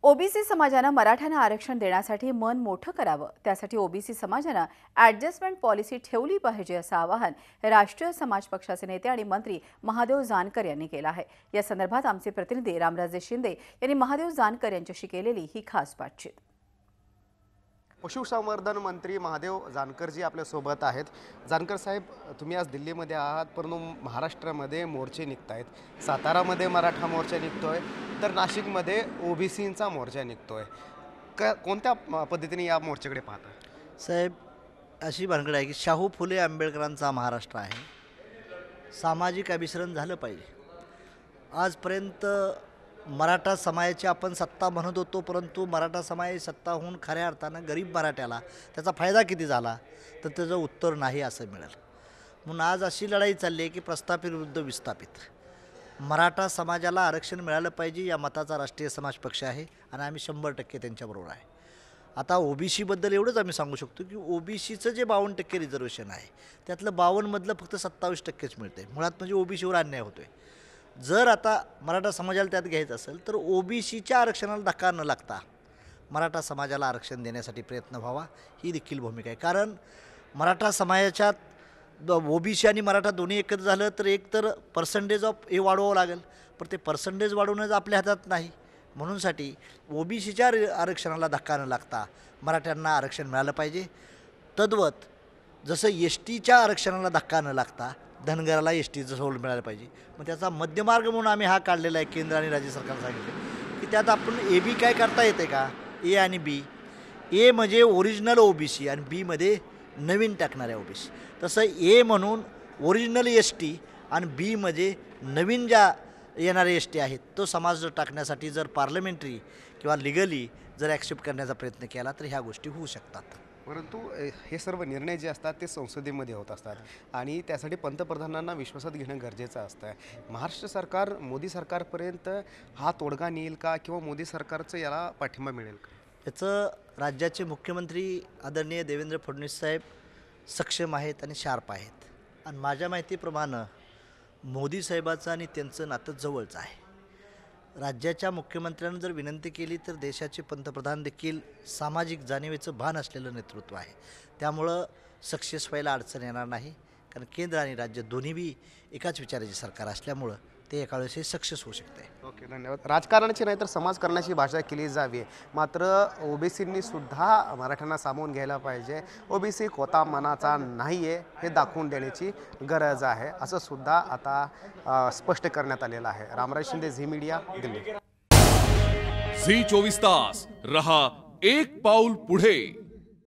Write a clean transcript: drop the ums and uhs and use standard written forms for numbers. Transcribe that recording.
OBC समाजानं मराठ्यांना आरक्षण देण्यासाठी मन मोठं करावं, त्यासाठी ओबीसी समाजानं ॲडजस्टमेंट पॉलिसी ठेवली पाहिजे असं आवाहन राष्ट्रीय समाज पक्षाचे नेते आणि मंत्री महादेव जानकर यांनी केलं आहे। या संदर्भात आमचे प्रतिनिधी रामराजे शिंदे यांनी महादेव जानकर यांच्याशी केलेली ही खास बातचीत। पशुसंवर्धन मंत्री महादेव जानकर जी आपल्या सोबत आहेत। जानकर साहेब, तुम्ही आज दिल्लीमध्ये आहात, परंतु महाराष्ट्रामध्ये मोर्चे निघतायत। सातारामध्ये मराठा मोर्चा निघतोय, तर नाशिकमध्ये ओबीसींचा मोर्चा निघतोय। कोणत्या पद्धतीने या मोर्चाकडे पाहता साहेब? अशी भानगड आहे की शाहू फुले आंबेडकरांचा महाराष्ट्र आहे, सामाजिक अभिसरण झालं पाहिजे। आजपर्यंत मराठा समाजाची आपण सत्ता म्हणत होतो, परंतु मराठा समाज सत्ता होऊन खऱ्या अर्थानं गरीब मराठ्याला त्याचा फायदा किती झाला तर त्याचं उत्तर नाही असं मिळेल। म्हणून आज अशी लढाई चालली आहे की प्रस्थापित विरुद्ध विस्थापित। मराठा समाजाला आरक्षण मिळालं पाहिजे या मताचा राष्ट्रीय समाज पक्ष आहे आणि आम्ही 100% त्यांच्याबरोबर आहे। आता ओबीसीबद्दल एवढंच आम्ही सांगू शकतो की ओबीसीचं जे 52% रिझर्वेशन आहे त्यातलं 52 मधलं फक्त 27%च मिळते। मुळात म्हणजे ओबीसीवर अन्याय होतोय। जर आता मराठा समाजाला त्यात घ्यायचं असेल तर ओबीसीच्या आरक्षणाला धक्का न लागता मराठा समाजाला आरक्षण देण्यासाठी प्रयत्न व्हावा, ही देखील भूमिका आहे। कारण मराठा समाजाच्यात ओबीसी आणि मराठा दोन्ही एकत्र झालं तर एक तर पर्सेंटेज ऑफ हे वाढवावं लागेल, पण ते पर्सेंटेज वाढवणं आपल्या हातात नाही। म्हणूनसाठी ओबीसीच्या आरक्षणाला धक्का न लागता मराठ्यांना आरक्षण मिळालं पाहिजे। तद्वत जसं एसटीच्या आरक्षणाला धक्का न लागता धनगराला एसटीचं सोल मिळालं पाहिजे। मग त्याचा मध्यमार्ग म्हणून आम्ही हा काढलेला आहे। केंद्र आणि राज्य सरकारनं सांगितलं की त्यात आपण ए बी काय करता येते का, ए आणि बी। ए म्हणजे ओरिजिनल ओबीसी आणि बी मध्ये नवीन टाकणाऱ्या ओबीसी। तसं ए म्हणून ओरिजिनल एस टी आणि बी म्हणजे नवीन ज्या येणारे एस टी आहेत तो समाज टाकण्यासाठी जर पार्लमेंटरी किंवा लिगली जर ॲक्सेप्ट करण्याचा प्रयत्न केला तर ह्या गोष्टी होऊ शकतात। परंतु हे सर्व निर्णय जे असतात ते संसदेमध्ये होत असतात आणि त्यासाठी पंतप्रधानांना विश्वासात घेणं गरजेचं असतं। महाराष्ट्र सरकार मोदी सरकारपर्यंत हा तोडगा नेईल का किंवा मोदी सरकारचं याला पाठिंबा मिळेल का? याचं राज्याचे मुख्यमंत्री आदरणीय देवेंद्र फडणवीस साहेब सक्षम आहेत आणि शार्प आहेत आणि माझ्या माहितीप्रमाणे मोदी साहेबाचं आणि त्यांचं नातं जवळचं आहे। राज्याच्या मुख्यमंत्र्यांनी जर विनंती केली तर देशाचे पंतप्रधान देखील सामाजिक जाणीवेचं भान असलेलं नेतृत्व आहे। त्यामुळं सक्सेस व्हायला अडचण येणार नाही, कारण केंद्र आणि राज्य दोन्हीही एकाच विचाराचे सरकार असल्यामुळं ते एका वेळेस सक्सेस होऊ शकते। ओके, धन्यवाद। राजकारणाची नाही तर समाजकारणाची भाषा केली जावी, मात्र ओबीसींनी सुद्धा मराठ्यांना सामावून घ्यायला पाहिजे। ओबीसी कोता मनाचा नाही आहे हे दाखवून देण्याची गरज आहे, असं सुद्धा आता स्पष्ट करण्यात आलेलं आहे। रामराज शिंदे, झी मीडिया, दिल्ली। झी 24 तास रहा एक पाऊल पुढे।